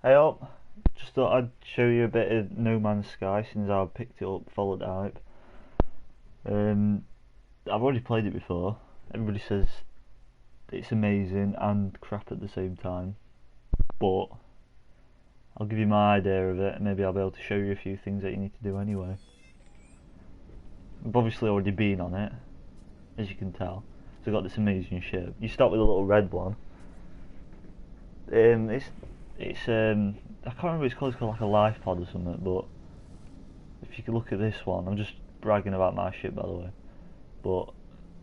Hey up, just thought I'd show you a bit of No Man's Sky since I picked it up, followed the hype. Um, I've already played it before. Everybody says it's amazing and crap at the same time, but I'll give you my idea of it and maybe I'll be able to show you a few things that you need to do anyway. I've obviously already been on it, as you can tell. So I've got this amazing ship. You start with a little red one. It's I can't remember what it's called. It's called like a life pod or something. But if you could look at this one, I'm just bragging about my ship by the way, but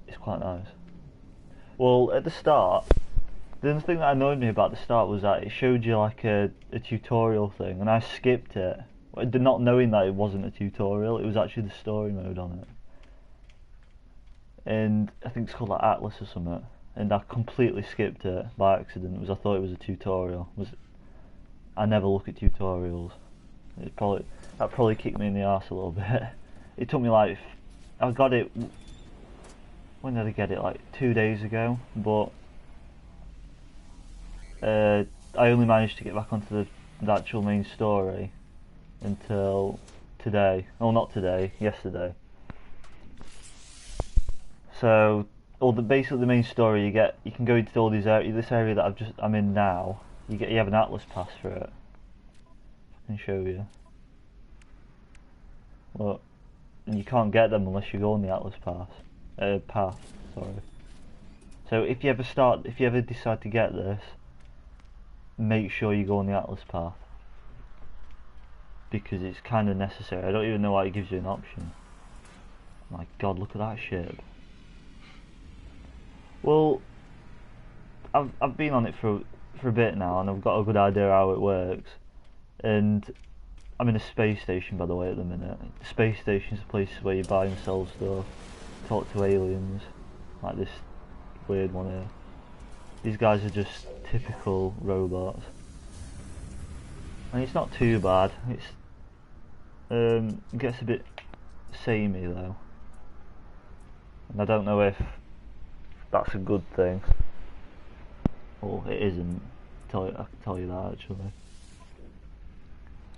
it's quite nice. Well, at the start, the thing that annoyed me about the start was that it showed you like a tutorial thing, and I skipped it, not knowing that it wasn't a tutorial. It was actually the story mode on it, and I think it's called like Atlas or something. And I completely skipped it by accident because I thought it was a tutorial. I never look at tutorials. That probably kicked me in the arse a little bit. It took me like I got it. When did I get it? Like 2 days ago, but I only managed to get back onto the actual main story until today. Oh, not today. Yesterday. So, basically the main story you can go into all these this area that I'm in now. You have an Atlas pass for it. I can show you. Look, and you can't get them unless you go on the Atlas path. Sorry. So if you ever decide to get this, make sure you go on the Atlas path because it's kind of necessary. I don't even know why it gives you an option. My God, look at that ship. Well, I've been on it for a bit now, and I've got a good idea how it works. And I'm in a space station, by the way, at the minute. Space stations are places where you buy and sell stuff, talk to aliens, like this weird one here. These guys are just typical robots, and it's not too bad. It gets a bit samey though, and I don't know if that's a good thing. Or it isn't. I can tell you that actually.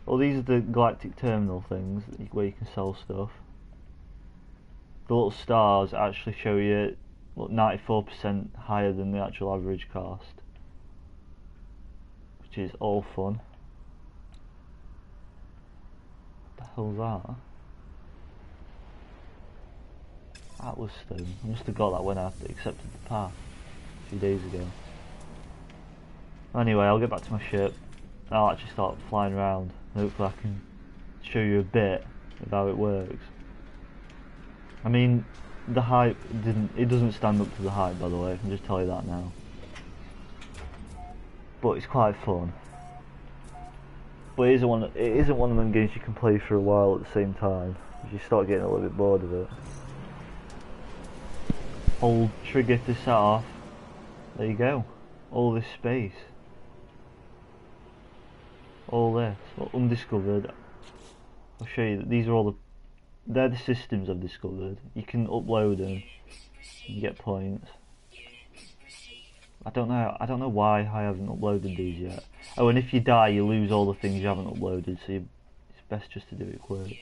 Well, these are the galactic terminal things where you can sell stuff. The little stars actually show you 94% higher than the actual average cost, which is all fun. What the hell's that? Atlas stone. I must have got that when I accepted the path a few days ago. Anyway, I'll get back to my ship. I'll actually start flying around. Hopefully I can show you a bit of how it works. I mean, the hype doesn't stand up to the hype, by the way, I can just tell you that now. But it's quite fun. But it isn't one of them games you can play for a while at the same time, because you start getting a little bit bored of it. Hold trigger to set off. There you go. All this space. All this. Well, undiscovered. I'll show you that they're the systems I've discovered. You can upload them. You get points. I don't know why I haven't uploaded these yet. Oh, and if you die, you lose all the things you haven't uploaded. So it's best just to do it quick,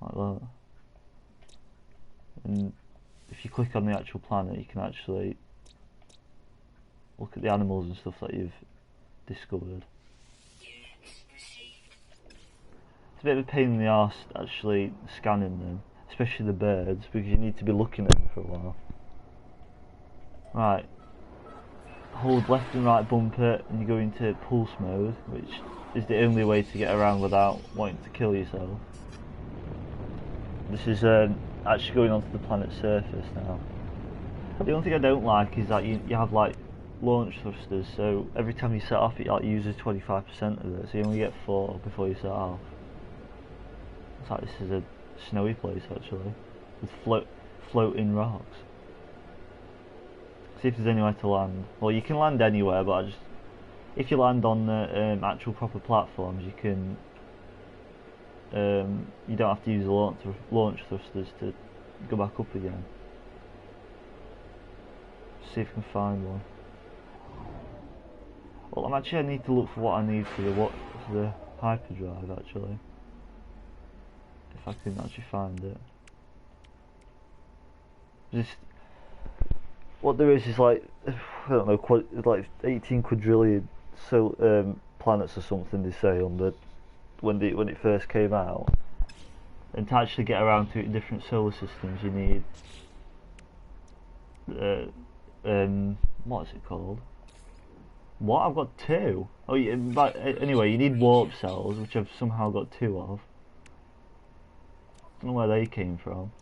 like that. And if you click on the actual planet, you can actually look at the animals and stuff that you've discovered. It's a bit of a pain in the arse actually scanning them, especially the birds, because you need to be looking at them for a while. Right, hold left and right bumper and you go into pulse mode, which is the only way to get around without wanting to kill yourself. This is actually going onto the planet's surface now. The only thing I don't like is that you have like launch thrusters, so every time you set off it like uses 25% of it, so you only get 4 before you set off. It's like this is a snowy place actually, with floating rocks. See if there's anywhere to land. Well, you can land anywhere, but if you land on the actual proper platforms, you can. You don't have to use the launch thrusters to go back up again. See if we can find one. Well, I need to look for what I need for the hyperdrive actually. If I can actually find it. Just what there is like I don't know, like 18 quadrillion planets or something they say on the when it first came out. And to actually get around to different solar systems, you need what is it called? What? I've got two. Oh yeah, but anyway, you need warp cells, which I've somehow got two of. Don't know where they came from,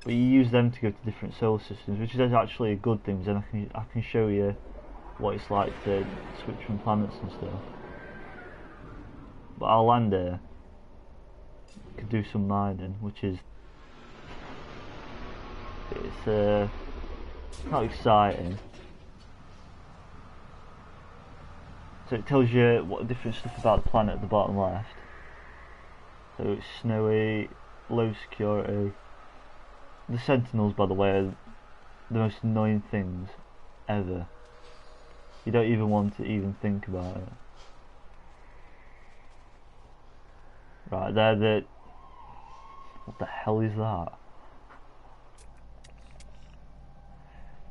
but you use them to go to different solar systems, which is actually a good thing. Then I can show you what it's like to switch from planets and stuff. But I'll land here. Could do some mining, which is it's not exciting. So it tells you what different stuff about the planet at the bottom left. So it's snowy, low security. The Sentinels, by the way, are the most annoying things ever. You don't even want to even think about it. Right, they're the... What the hell is that?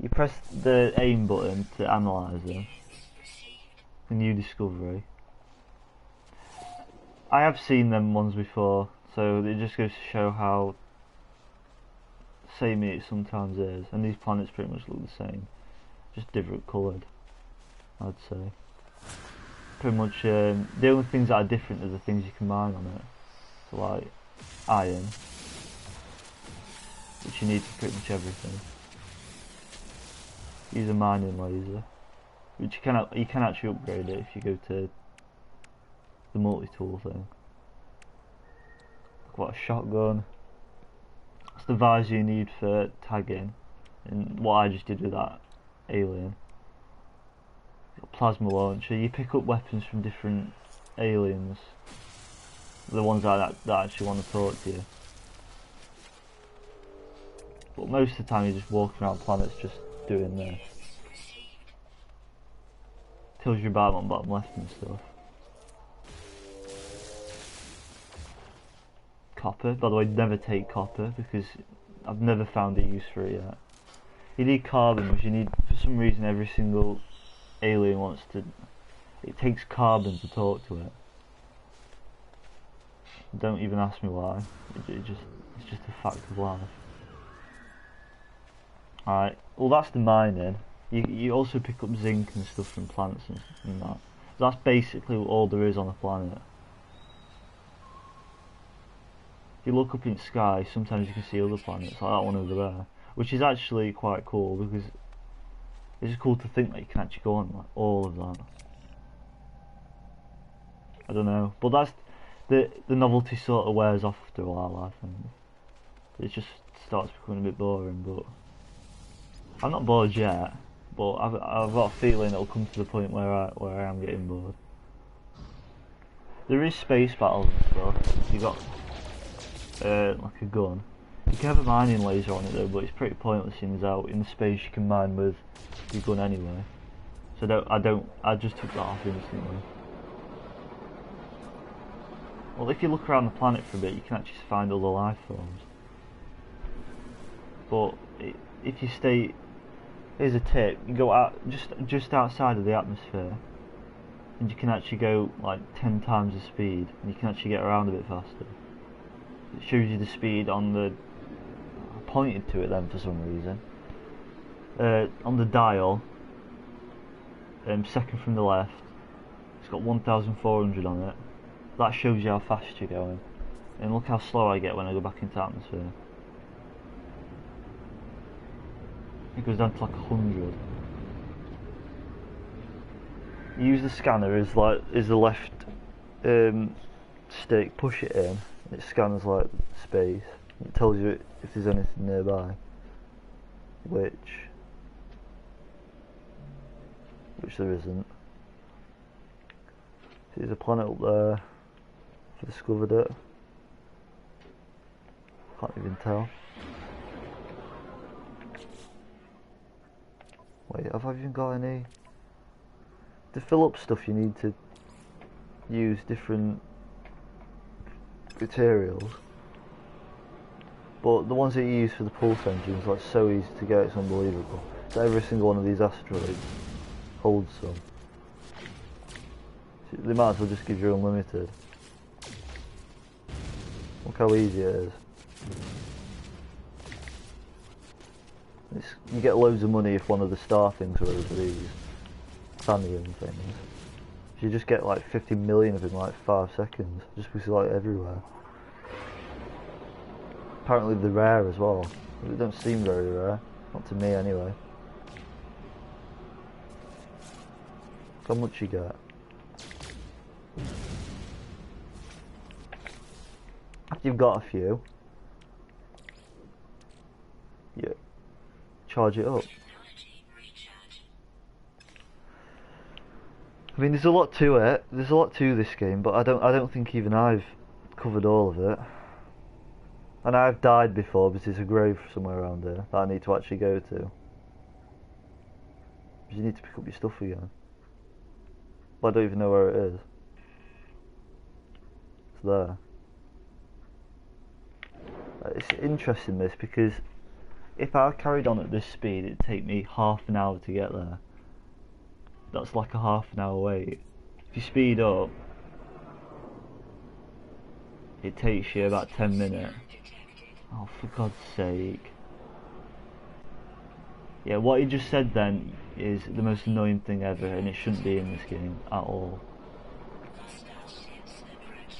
You press the aim button to analyse them. The new discovery. I have seen them ones before, so it just goes to show how samey it sometimes is. And these planets pretty much look the same, just different coloured, I'd say. Pretty much the only things that are different are the things you can mine on it. So like iron, which you need for pretty much everything. Use a mining laser, which you can actually upgrade it if you go to the multi-tool thing. Look, what a shotgun. That's the visor you need for tagging, and what I just did with that alien. Got a plasma launcher. You pick up weapons from different aliens, the ones that actually want to talk to you. But most of the time you're just walking around planets just doing this. Tells you about them on bottom left and stuff. Copper, by the way, never take copper because I've never found a use for it yet. You need carbon, which you need for some reason. Every single alien wants to. It takes carbon to talk to it. Don't even ask me why. It's just a fact of life. Alright, well that's the mining. You also pick up zinc and stuff from plants and that. So that's basically all there is on the planet. If you look up in the sky, sometimes you can see other planets, like that one over there, which is actually quite cool because it's just cool to think that you can actually go on like all of that. I don't know, but that's the novelty sort of wears off after a while, I think. It just starts becoming a bit boring, but I'm not bored yet. But I've got a feeling it'll come to the point where I am getting bored. There is space battles and stuff. You got like a gun. You can have a mining laser on it though, but it's pretty pointless since out in the space you can mine with your gun anyway. So I just took that off instantly. Well, if you look around the planet for a bit, you can actually find other life forms. But if you stay, here's a tip: you go out just outside of the atmosphere, and you can actually go like 10 times the speed, and you can actually get around a bit faster. It shows you the speed on the. I pointed to it then for some reason. On the dial, second from the left, it's got 1,400 on it. That shows you how fast you're going. And look how slow I get when I go back into atmosphere. It goes down to like 100. You use the scanner as the left stick, push it in, and it scans like space. It tells you if there's anything nearby. Which there isn't. There's a planet up there. I've discovered it. Can't even tell. Wait, have I even got any? to fill up stuff you need to use different materials, but the ones that you use for the pulse engines, like, so easy to get, it's unbelievable. So every single one of these asteroids holds some. So they might as well just give you unlimited. Look how easy it is. You get loads of money if one of the star things are over these Sanian things. You just get like 50 million of them in like 5 seconds, just because they're like everywhere. Apparently they're rare as well. They don't seem very rare, not to me anyway. How much you get? After you've got a few, yeah, charge it up. I mean, there's a lot to it. There's a lot to this game, but I don't think even I've covered all of it. And I've died before because there's a grave somewhere around here that I need to actually go to. Because you need to pick up your stuff again. But I don't even know where it is. It's there. It's interesting, this, because if I carried on at this speed, it'd take me half an hour to get there. That's like a half an hour wait. If you speed up, it takes you about 10 minutes. Oh, for God's sake. Yeah, what he just said then is the most annoying thing ever, and it shouldn't be in this game at all.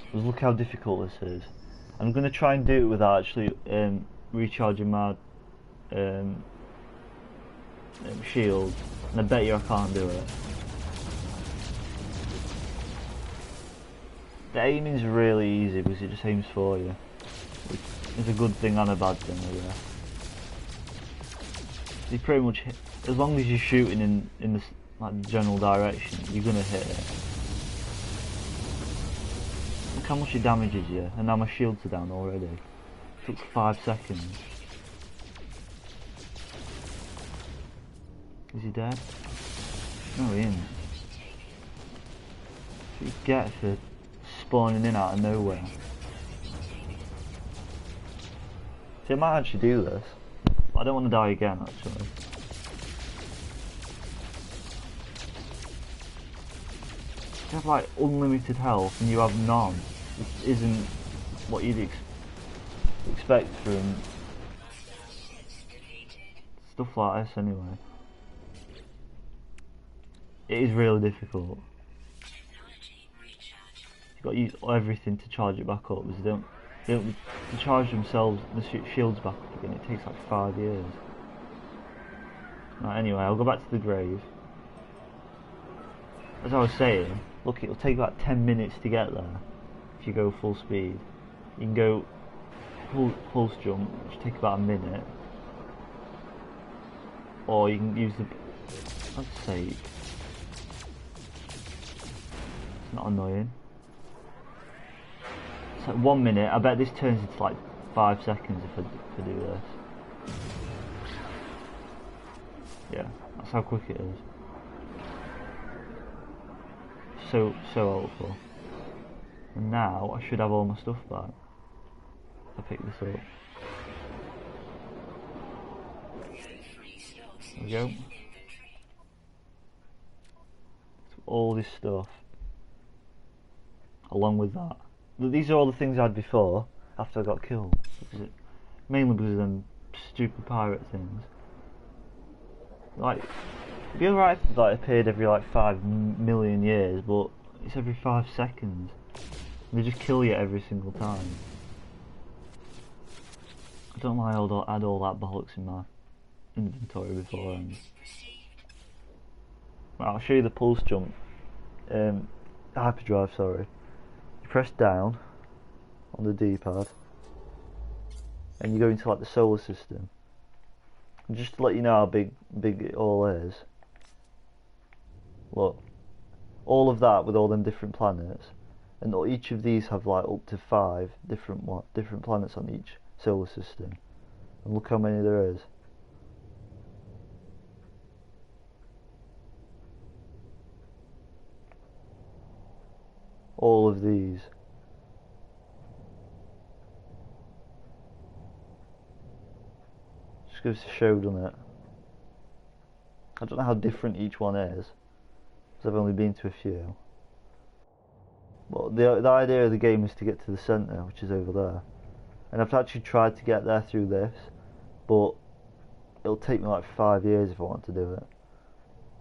Because look how difficult this is. I'm going to try and do it without actually recharging my shield, and I bet you I can't do it. The aiming's really easy because it just aims for you. It's a good thing and a bad thing, I guess. You pretty much hit, as long as you're shooting in the like general direction, you're gonna hit it. Look how much it damages you, and now my shields are down already. Took 5 seconds. Is he dead? No, he isn't. What you get for spawning in out of nowhere. See, I might actually do this, but I don't want to die again, actually. You have like unlimited health and you have none. This isn't what you'd expect from stuff like this anyway. It is really difficult. You've got to use everything to charge it back up, because they don't to charge themselves, the shields back up again. It takes like 5 years. Right, anyway, I'll go back to the grave. As I was saying, look, it'll take about 10 minutes to get there if you go full speed. You can go pulse jump, which takes about a minute, or you can use the. For God's sake, it's not annoying. It's like 1 minute. I bet this turns into like 5 seconds if I do this. Yeah, that's how quick it is. So helpful. And now I should have all my stuff back. I pick this up. There we go. So all this stuff, along with that. These are all the things I had before, after I got killed. Mainly because of them stupid pirate things. Like, it'd be alright if that appeared every like 5 million years, but it's every 5 seconds. They just kill you every single time. I don't know why I had all that bollocks in my inventory beforehand. Right, I'll show you the pulse jump. Hyperdrive, sorry. You press down on the D-pad, and you go into like the solar system. And just to let you know how big it all is. Look, all of that with all them different planets, and each of these have like up to 5 different planets on each solar system. And look how many there is. all of these. Just goes to show, doesn't it? I don't know how different each one is, because I've only been to a few. But the idea of the game is to get to the centre, which is over there. And I've actually tried to get there through this, but it'll take me like 5 years if I want to do it.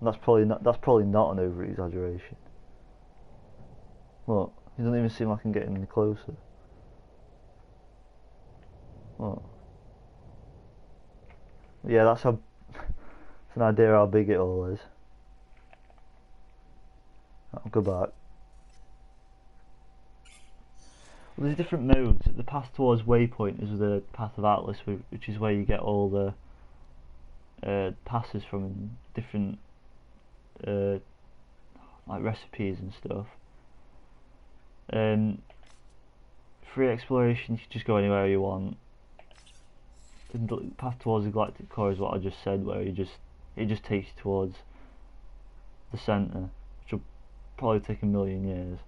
And that's probably not an over exaggeration. Look, it doesn't even seem like I can get any closer. Look. Yeah, that's an idea how big it all is. I'll go back. Well, there's different modes. The path towards Waypoint is the path of Atlas, which is where you get all the passes from different like recipes and stuff. Free exploration, you can just go anywhere you want. The path towards the Galactic Core is what I just said, where it just takes you towards the centre, which will probably take a million years.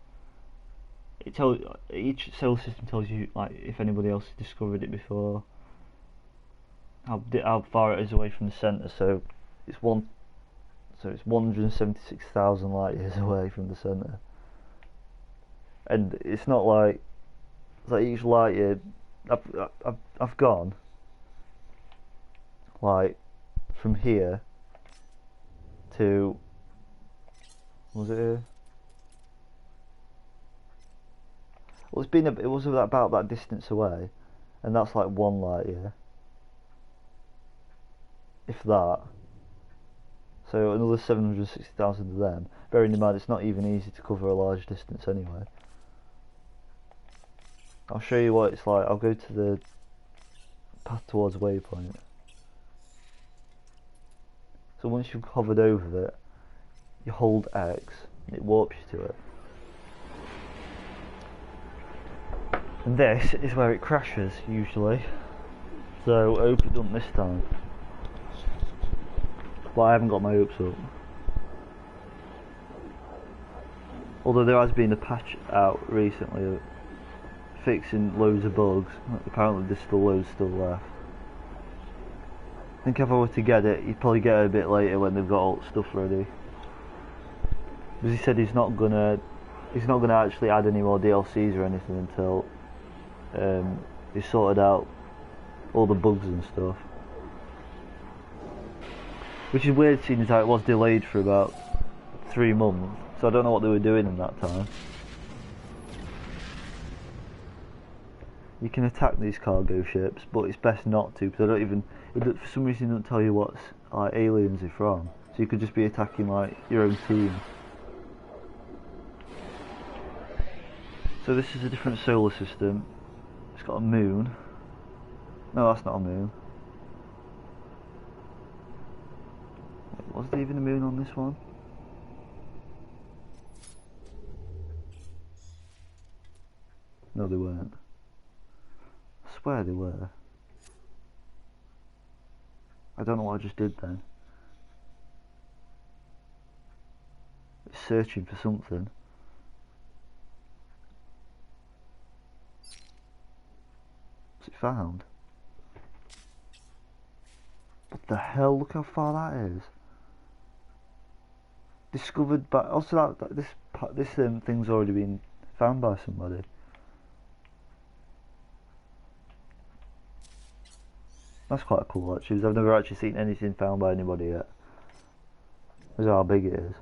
Each solar system tells you like if anybody else has discovered it before, how far it is away from the centre. So it's 176,000 light years away from the centre, and it's not like each light year. I've gone like from here to, was it here? Well, it was about that distance away, and that's like 1 light year, if that. So another 760,000 of them. Bearing in mind, it's not even easy to cover a large distance anyway. I'll show you what it's like. I'll go to the path towards Waypoint. So once you've hovered over it, you hold X, and it warps you to it. And this is where it crashes, usually. So I hope it doesn't this time. But I haven't got my hopes up. Although there has been a patch out recently fixing loads of bugs. Apparently there's still loads still left. I think if I were to get it, you'd probably get it a bit later when they've got all the stuff ready. Because he said he's not gonna actually add any more DLCs or anything until he's sorted out all the bugs and stuff. Which is weird, seeing as how it was delayed for about 3 months. So I don't know what they were doing in that time. You can attack these cargo ships, but it's best not to, because for some reason it doesn't tell you what aliens they're from. So you could just be attacking like your own team. So this is a different solar system. It's got a moon. No, that's not a moon. Wait, was there even a moon on this one? No, they weren't. I swear they were. I don't know what I just did then. It's searching for something. What's it found? What the hell? Look how far that is. Discovered by... Also, this thing's already been found by somebody. That's quite cool actually, because I've never actually seen anything found by anybody yet. This is how big it is.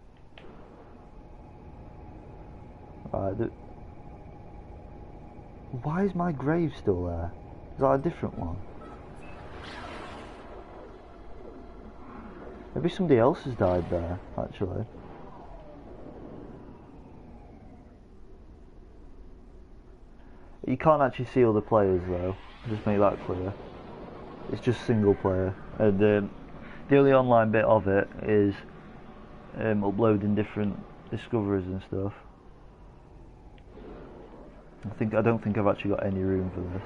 Right, why is my grave still there? Is that a different one? Maybe somebody else has died there, actually. You can't actually see other players though, I'll just make that clear. It's just single player, and the only online bit of it is uploading different discoveries and stuff. I don't think I've actually got any room for this,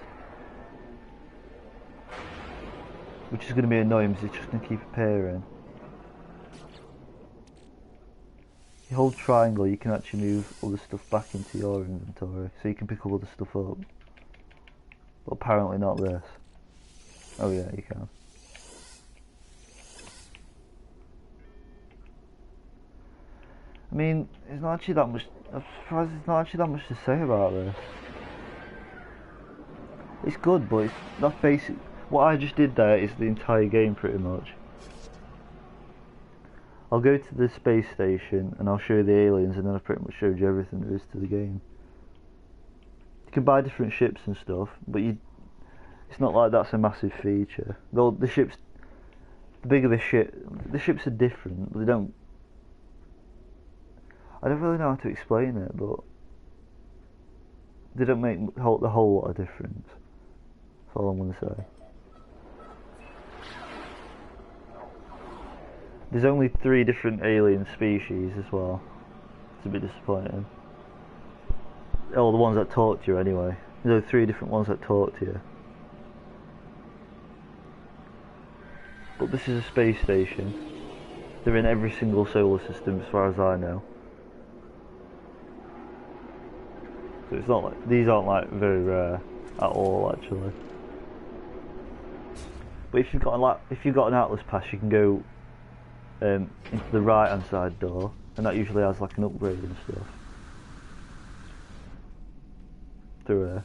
which is going to be annoying because it's just going to keep appearing. you hold triangle, you can actually move other stuff back into your inventory, so you can pick up other stuff up. But apparently not this. Oh yeah, you can. I mean, it's not actually that much. I'm surprised there's not actually that much to say about this. It's good, but it's not basic. What I just did there is the entire game pretty much. I'll go to the space station and I'll show you the aliens, and then I've pretty much showed you everything there is to the game. You can buy different ships and stuff, but it's not like that's a massive feature. Though the ships, the bigger the ships are different. They don't. I don't really know how to explain it, but they don't make the whole lot of difference. That's all I'm going to say. There's only 3 different alien species as well. It's a bit disappointing. Oh, the ones that talk to you anyway. There's 3 different ones that talk to you. But this is a space station. They're in every single solar system as far as I know. So it's not like, these aren't like very rare at all actually. But if you've got an Atlas pass, you can go into the right hand side door, and that usually has like an upgrade and stuff through there.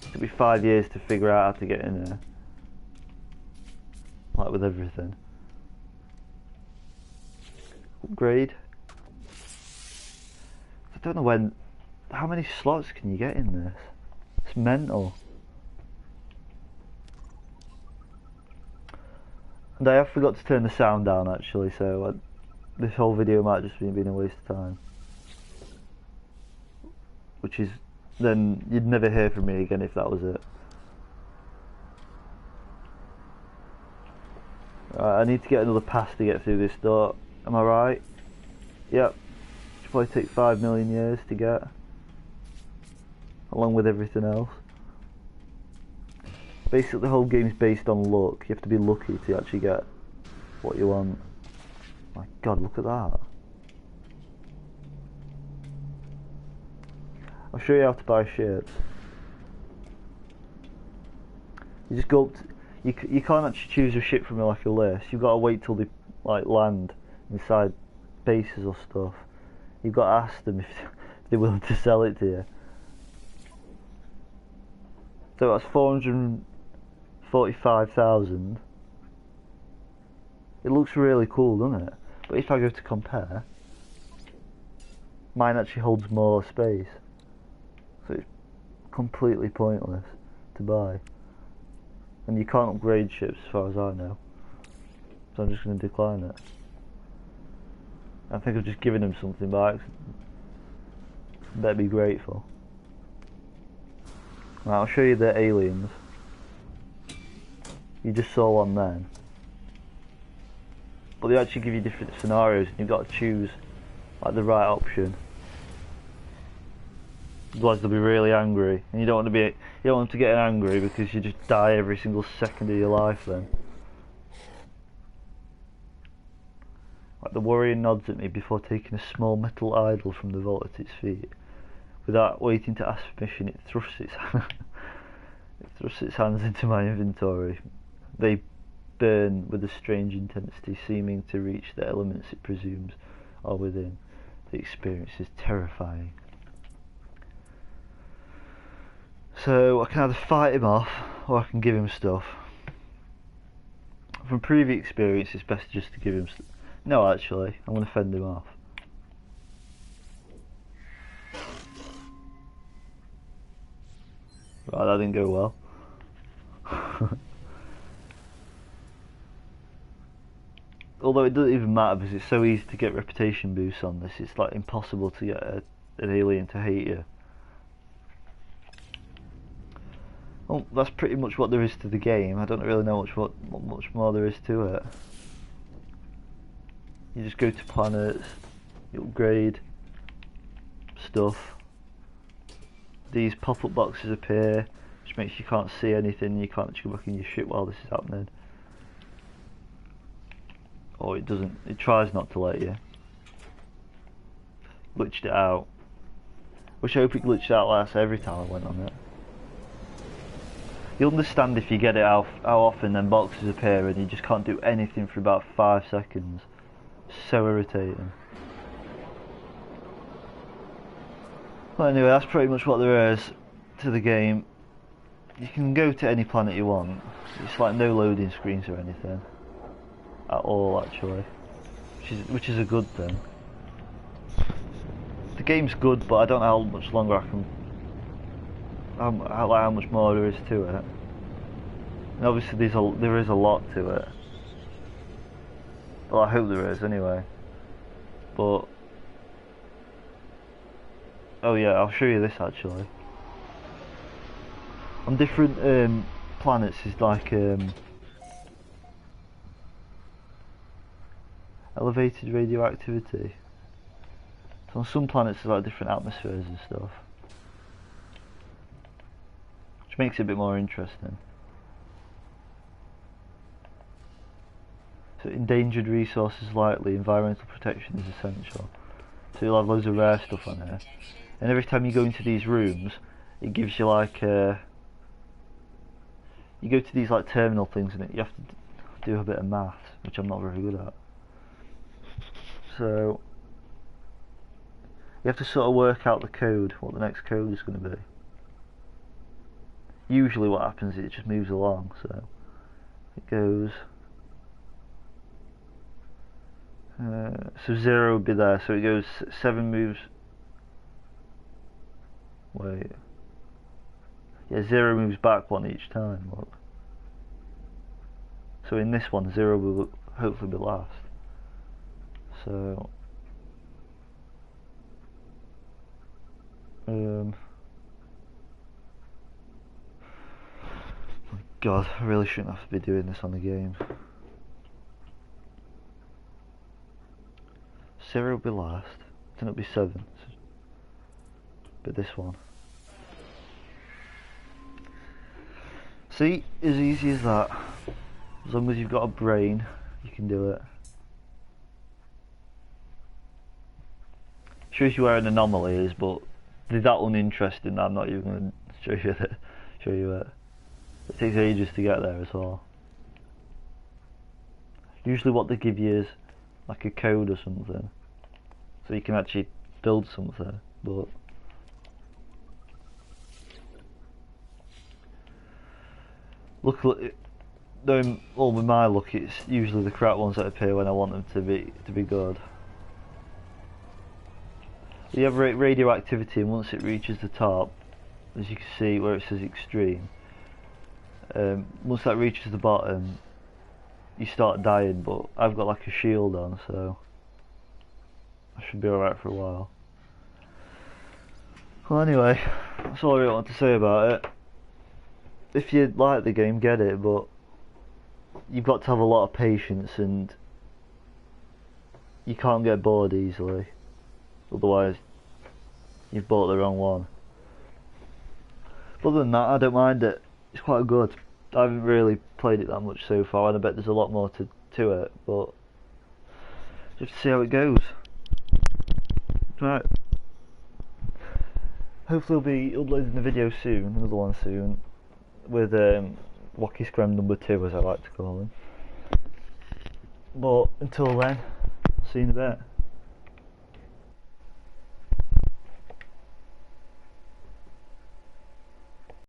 It took me 5 years to figure out how to get in there, like with everything. Upgrade. I don't know how many slots can you get in this? It's mental. And I have forgot to turn the sound down actually, so this whole video might just be a waste of time. Which is, then you'd never hear from me again if that was it. Right, I need to get another pass to get through this door. Am I right? Yep. Should probably take 5 million years to get, along with everything else. Basically the whole game's based on luck. You have to be lucky to actually get what you want. My god, look at that. I'll show you how to buy ships. You just go up to, you can't actually choose a ship from like a list. You've got to wait till they like land inside bases or stuff. You've got to ask them if they're willing to sell it to you. So that's 445,000. It looks really cool, doesn't it? But if I go to compare, mine actually holds more space. So it's completely pointless to buy. And you can't upgrade ships as far as I know. So I'm just going to decline it. I think I've just given them something back. Better be grateful. Right, I'll show you the aliens. You just saw one then. But they actually give you different scenarios and you've got to choose like the right option. Otherwise they'll be really angry, and you don't want them to get angry because you just die every single second of your life then. Like the warrior nods at me before taking a small metal idol from the vault at its feet. Without waiting to ask permission, it thrusts its hands into my inventory. They burn with a strange intensity, seeming to reach the elements it presumes are within. The experience is terrifying. So I can either fight him off, or I can give him stuff. From previous experience, it's best just to give him stuff. No, actually, I'm going to fend him off. Right, that didn't go well. Although it doesn't even matter because it's so easy to get reputation boosts on this, it's like impossible to get an alien to hate you. Well, that's pretty much what there is to the game. I don't really know what much more there is to it. You just go to planets, you upgrade stuff. These pop-up boxes appear, which makes you can't see anything. You can't actually go back in your ship while this is happening. Or it doesn't. It tries not to let you. glitched it out. Which I hope it glitched out last every time I went on it. You understand if you get it how often then boxes appear and you just can't do anything for about 5 seconds. So irritating. Well, anyway, that's pretty much what there is to the game. You can go to any planet you want. It's like no loading screens or anything at all, actually, which is a good thing. The game's good, but I don't know how much longer I can. How much more there is to it. And obviously, there is a lot to it. Well, I hope there is anyway. But oh yeah, I'll show you this actually. On different planets is like elevated radioactivity. So on some planets there's like different atmospheres and stuff, which makes it a bit more interesting. So endangered resources likely, environmental protection is essential. So you'll have loads of rare stuff on here. And every time you go into these rooms, it gives you like you go to these like terminal things and you have to do a bit of maths, which I'm not very good at. So you have to sort of work out the code, what the next code is going to be. Usually what happens is it just moves along, so it goes so 0 would be there, so it goes 7 moves. Wait. Yeah, 0 moves back 1 each time, look. So in this one, 0 will hopefully be last. So oh God, I really shouldn't have to be doing this on the game. 0 will be last, then it'll be 7. But this one. See, as easy as that. As long as you've got a brain, you can do it. Shows you where an anomaly is, but they're that uninteresting that I'm not even going to show you it. It takes ages to get there as well. Usually what they give you is like a code or something, so you can actually build something, but luckily, well, with my luck, it's usually the crap ones that appear when I want them to be good. You have radioactivity, and once it reaches the top, as you can see where it says extreme, once that reaches the bottom, you start dying. But I've got like a shield on, so I should be alright for a while. Well, anyway, that's all I really want to say about it. If you like the game, get it, but you've got to have a lot of patience and you can't get bored easily, otherwise you've bought the wrong one. But other than that, I don't mind it. It's quite good. I haven't really played it that much so far, and I bet there's a lot more to it, but just to see how it goes. Right. Hopefully I'll be uploading a video soon, another one soon, with Wacky Scram number 2, as I like to call him. But until then, see you in a bit.